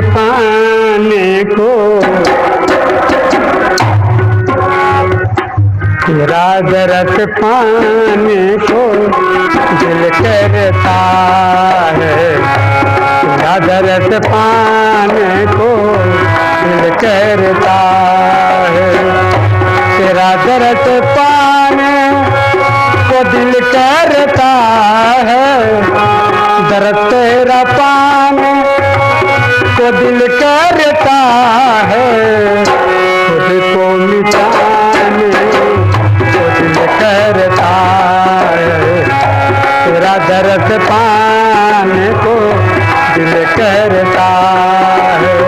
पाने को, तेरा दरस पाने को दिल करता है, तेरा दरस पाने को दिल करता है, तेरा दरस पाने को दिल करता है, दर्द तेरा पाने को दिल करता है, खुद को मिटाने को दिल करता है, तेरा दर्द पाने को दिल करता है।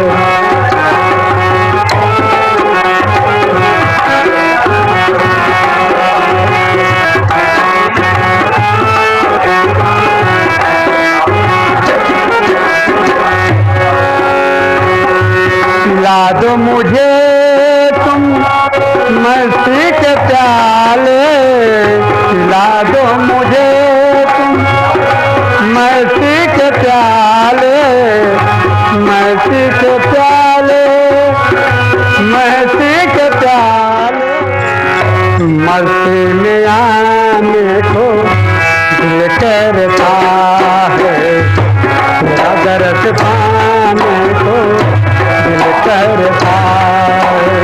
पिला दो मुझे तुम मस्ती के प्याले, पिला दो मुझे तुम मस्ती के प्याले, मस्ती के प्याले, मस्ती के प्याले, मस्ती में आने को दिल करता है, तेरा दर्द पाने को दिल करता है।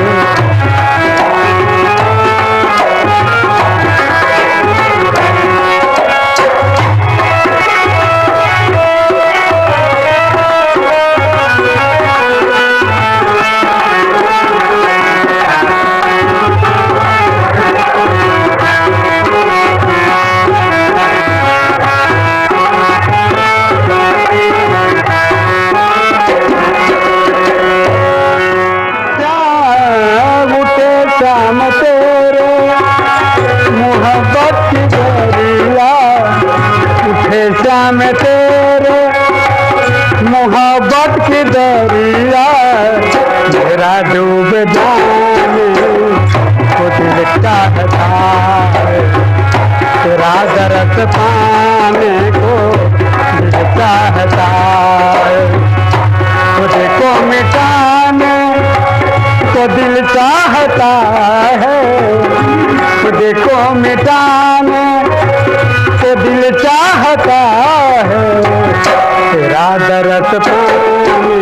शाम तेरे मोहब्बत की दरिया उठे, शाम तेरे मोहब्बत की दरिया, मेरा डूब जाने को दिल चाहता है, तेरा दर्द पाने को दिल चाहता है, खुद को मिटाने को दिल चाहता है, खुद को मिटाने को दिल चाहता है, तेरा दर्द पाने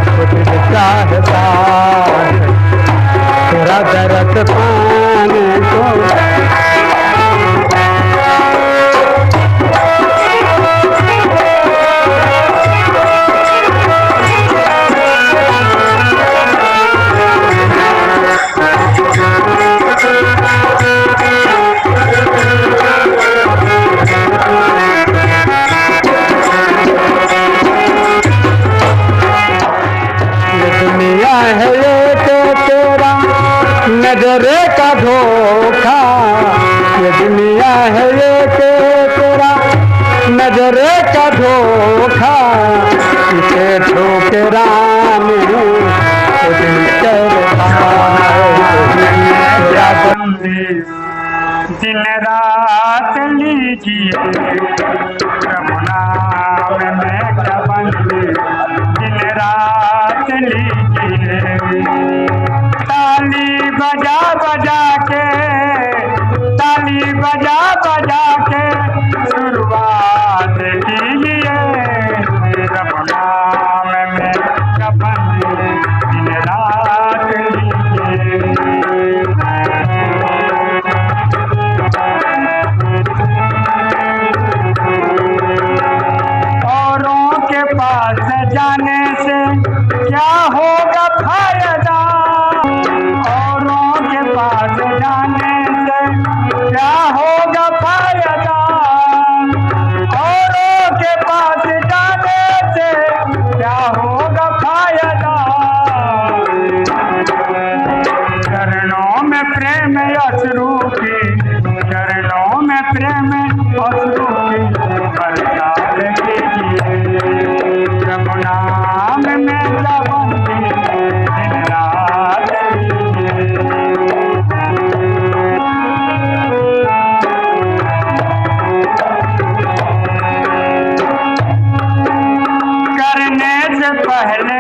को दिल चाहता है, तेरा दर्द पाने को। है ये तो तेरा नजरे का धोखा, ये दुनिया है ये तो तेरा नजरे का धोखा, इसे ठुकराने को दिल करता है, तेरा बंदी दिन रात लीजिए, प्रभु नाम में क्या बंदी दिन रात लीजिए, ताली बजा बजा के, ताली बजा बजा के शुरुआत कीजिए, प्रभु नाम में क्या बंदी दिन रात लीजिए। औरों के पास जाने से क्या होगा फायदा, औरों के पास जाने से क्या होगा फायदा, औरों के पास जाने से क्या होगा फायदा, चरणों में प्रेम अश्रु की, चरणों में प्रेम अश्रु की बरसात कीजिए, प्रभु नाम में लबंदी दिन रात करने से पहले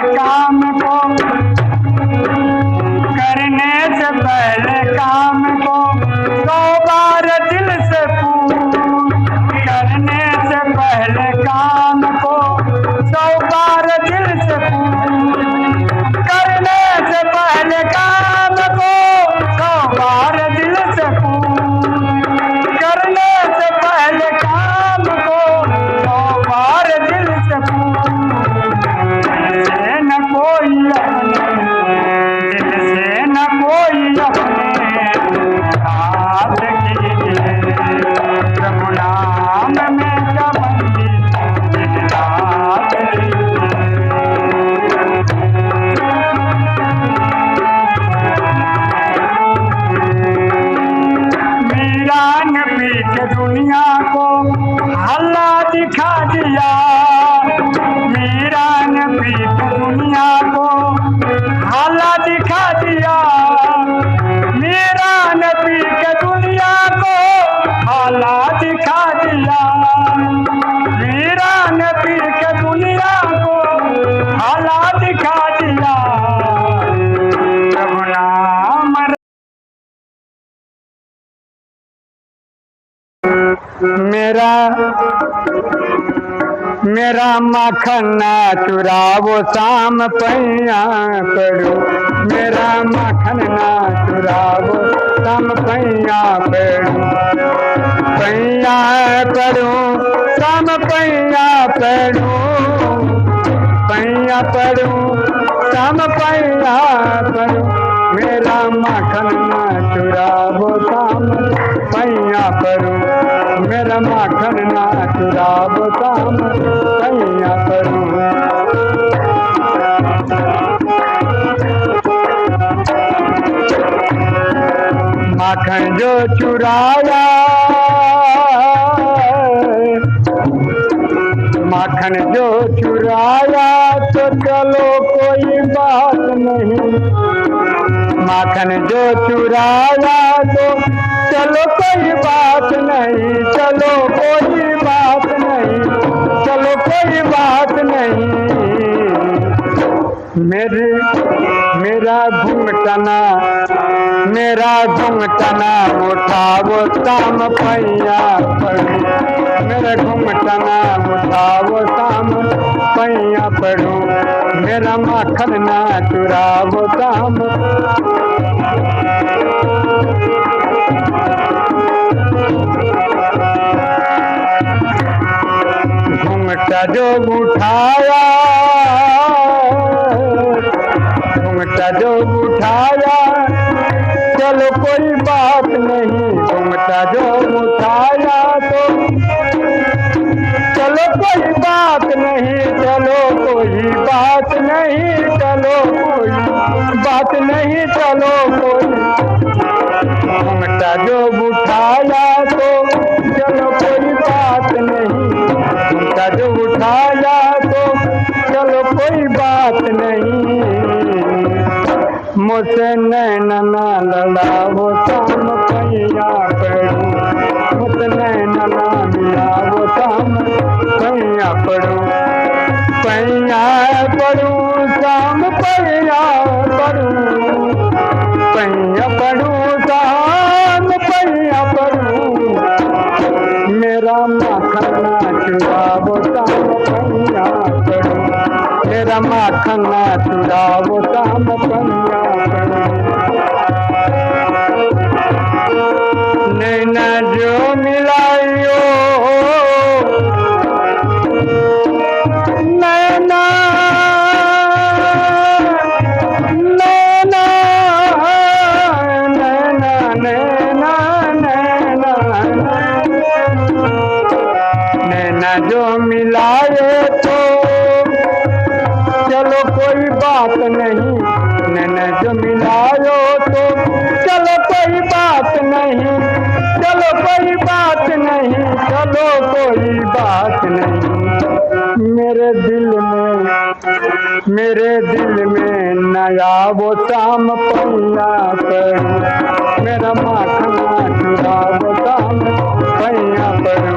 दिखा दिया। मीरा ने प्रीत दुनिया को हाला दिखा दिया। मीरा ने प्रीत दुनिया को हाला दिखा दिया। मीरा ने प्रीत दुनिया को हाला दिखा दिया। प्रभु नाम मेरा माखन ना चुरावो शाम पैया पड़ो। मेरा माखन ना चुरावो शाम पैया पड़ो। पैया पड़ो शाम पैया पड़ो। पैया पड़ो शाम पैया पड़ो। मेरा माखन ना चुरावो शाम पैया पड़ो। मेरा माखन ना चुरावो शाम पैया पड़ो। माखन जो चुराया, माखन जो चुराया तो चलो कोई बात नहीं। माखन जो चुराया तो चलो कोई बात नहीं। चलो कोई बात नहीं। चलो कोई बात नहीं। मेरा घुमटना उठावो शाम पैया पड़ो। मेरा घुमटना उठावो शाम पैया पड़ो। मेरा माखन ना चुरावो शाम। घुमटा जो उठाया, घुमटा जो उठाया चलो कोई बात नहीं। घुमटा जो उठाया तो चलो कोई बात नहीं। चलो कोई बात नहीं। चलो कोई बात नहीं। चलो कोई घुमटा जो उठाया तो चलो कोई बात नहीं। घुमटा जो उठाया तो चलो कोई बात नहीं। मुझसे नैन ना लड़ावो शाम पैया पड़ो। मुझसे नैन ना मिलावो शाम पैया पड़ो। पैया पड़ो शाम पैया पड़ो। पैया पड़ो शाम पैया पड़ो। मेरा माखन ना चुरावो शाम पैया पड़ो। मेरा माखन ना चुरावो शाम पैया पड़ो। नैना जो मिलाइयो, नैना नैना नैना नैना नैना नैना जो मिलाए तो चलो कोई बात नहीं। नैना जो मिलायो तो चलो कोई बात नहीं। चलो कोई बात नहीं। चलो कोई बात नहीं। मेरे दिल में नया वो शाम पैया पड़ो। मेरा माखन ना चुरावो शाम पैया पड़ो।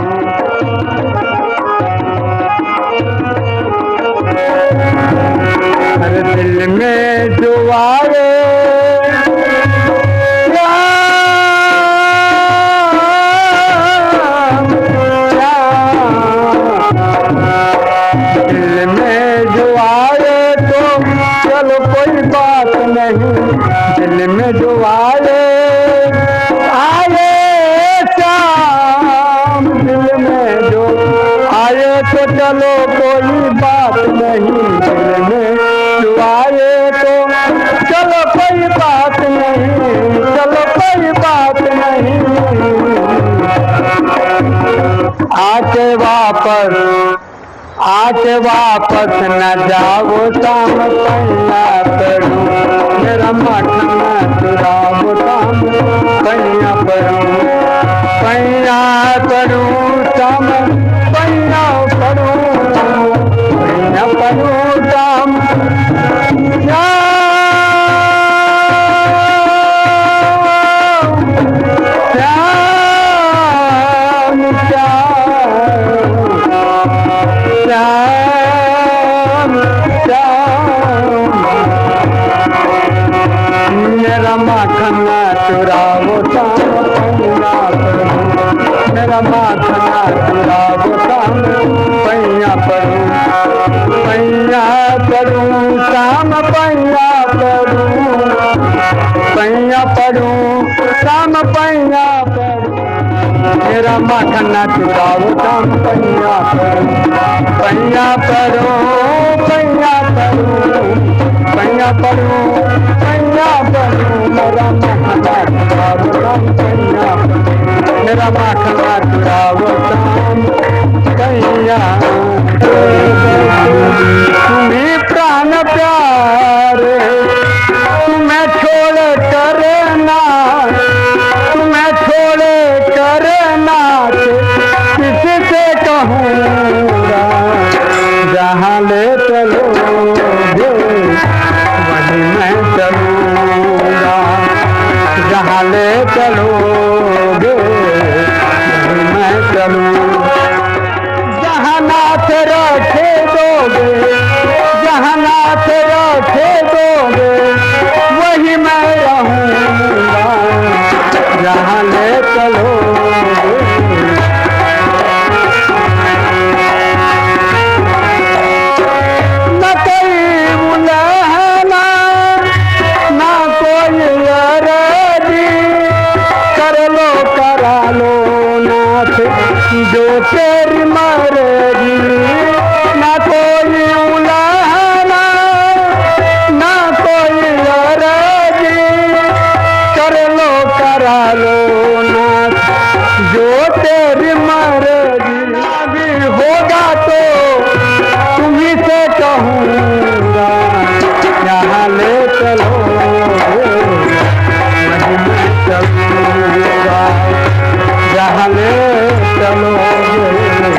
हर दिल में जो आए दिल में जो आए तो चलो कोई बात नहीं। दिल में जो आए शाम दिल में जो आए तो चलो कोई बात नहीं। दिल में जो आए तो चलो कोई बात नहीं। चलो कोई बात नहीं। आके वापस न जाओ शाम पैया पड़ो। मेरा माखन ना चुरावो शाम पैया पड़ो। पैया पड़ो शाम पैया मेरा माखना चुरावो शाम पैया पड़ू शाम पैया पड़ू शाम पैया पड़ू मेरा माखना चुरावो शाम पैया पड़ू पैया पड़ू पैया पड़ू पैया पड़ू पैया पड़ू मेरा माखना चुरावो शाम पैया मेरा माखना चुरावो शाम पैया तुम्हें प्राण प्यारे तुम्हें छोड़ कर ना तुम्हें छोड़ कर ना किससे कहूँगा जहाँ ले चलोगे वहीं मैं चलूँगा जहाँ ले चलोगे वहीं मैं चलूँगा जहाँ नाथ रखे दोगे जहाँ नाथ रखे दोगे वही मैं रहूँगा जहाँ ले चलोगे न कोई बुलाना न कोई अरजी कर लो करा लो नाथ जो तेरी मर्जी न कोई उलाहना न कोई अरजी कर लो करा लो नाथ जो तेरी मर्जी भी होगा तो तुम्ही से कहूँगा यहाँ ले चलो वहीं मैं चलूँगा जहाँ ले चलोगे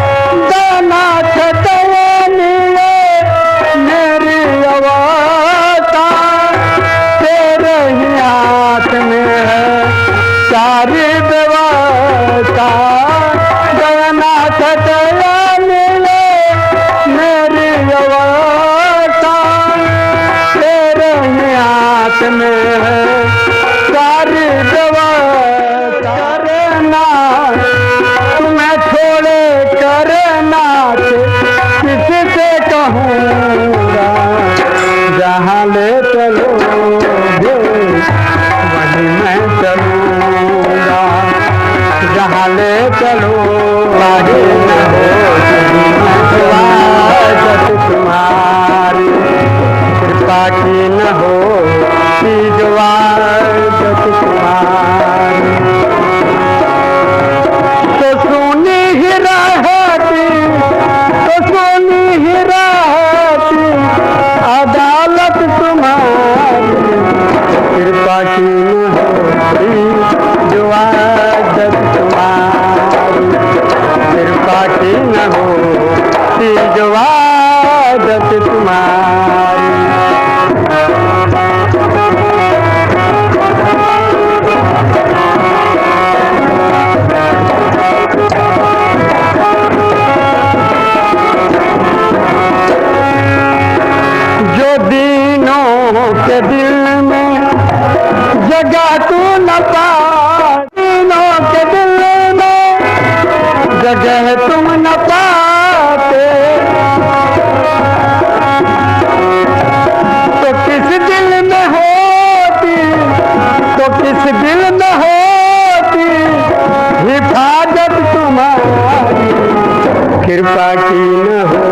दानाथ दयानिए मेरी अवस्था तेरे ही हाथ में है सारी व्यवस्था दानाथ दयानिए मेरी अवस्था तेरे ही हाथ में है सारी व्यवस्था करना तुम्हें छोड़े करना किससे कहूँगा जहाँ ले चलोगे वहीं मैं चलूँगा जहाँ ले चलो आगे न हो तुम्हारी कृपा की न हो तीजवादत तुम्हारी तो सुनी ही रहती अदालत तुम्हारी कृपा की न होती जो आदत तुम्हारी कृपा की न होती जो आदत तुम्हारी जो दीनों के दिल में जगह तू न पा दीनों के दिल में जगह तुम न पाते तो किस दिल में होती हिफाजत तुम्हारी कृपा की न हो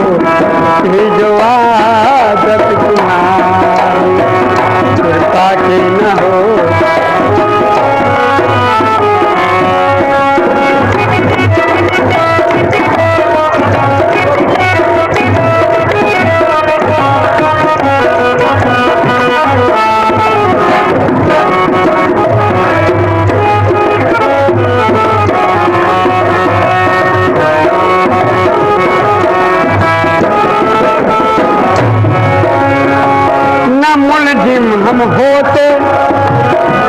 जो आदत तुम्हारी कृपा की न हो हम होते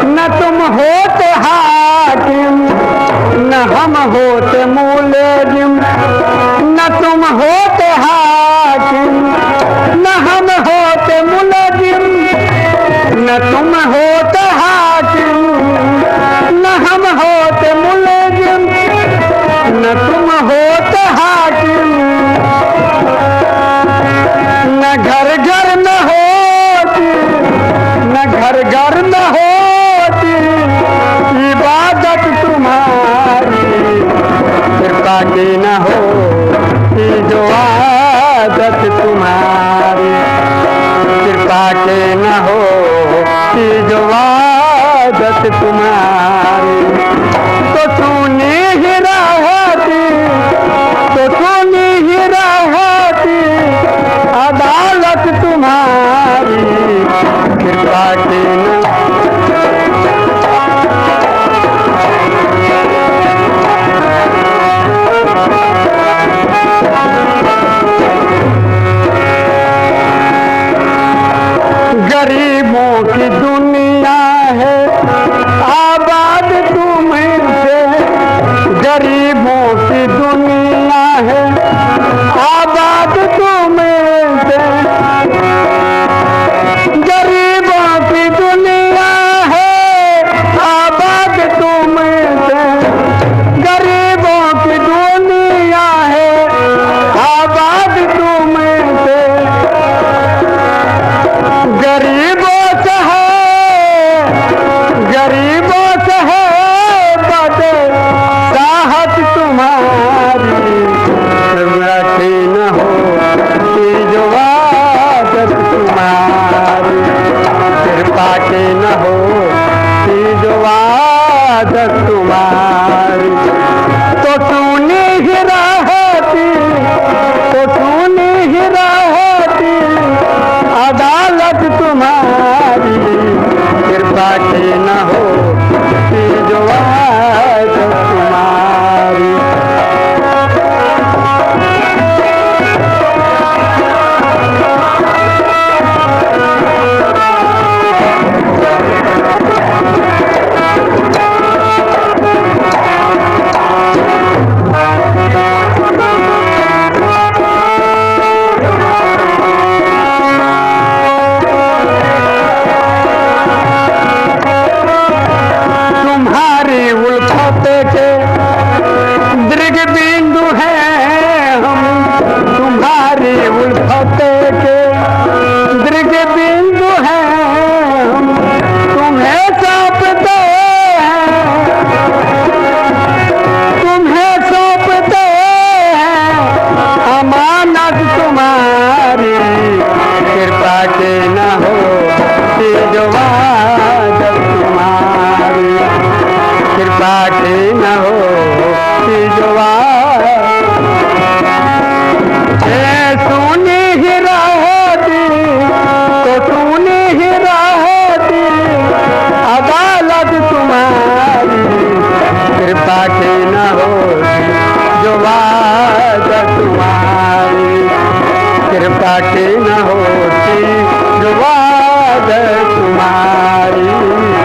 न तुम होते हाकिम न हम होते मुलजिम न तुम होते हाकिम होते हाकिम न हम होते मुलजिम, न तुम होते हाकिम न घर घर न होती, न घर घर न होती इबादत तुम्हारी, कृपा की न होती जो आदत तुम्हारी, कृपा के न होती जो आदत तुम्हारी। तो सुनी ही रहती, तो सुनी ही रहती अदालत तुम्हारी, कृपा के न गरीबों की दुनिया है आबाद तुमसे, गरीबों की दुनिया है आबाद तुमसे, गरीबों की दुनिया है आबाद तुमसे, गरीबों की दुनिया है आबाद तुमसे, गरीबों से है, गरीबों से है बद चाहत तुम्हारी, रखी न हो जो आदत तुम्हारी, कृपा की न हो जो आदत तुम्हारी। तो सुनी ही रहती, तो सुनी ही रहती अदालत तुम्हारी, कृपा की न हो जो आदत तुम्हारी। तुम्हारी उल्फत के दृग बिंदु हैं हम, तुम्हारी उल्फत के दृग बिंदु हैं हम, तुम्हें सौंपते हैं, तुम्हें सौंपते हैं अमानत तुम्हारी, कृपा के न हो जो आदत तुम्हारी, कृपा की न हो जो सुनी ही रहती, तो सुनी ही रहती अदालत तुम्हारी, कृपा की न हो जो आदत तुम्हारी, कृपा की न होती जो आदत तुम्हारी।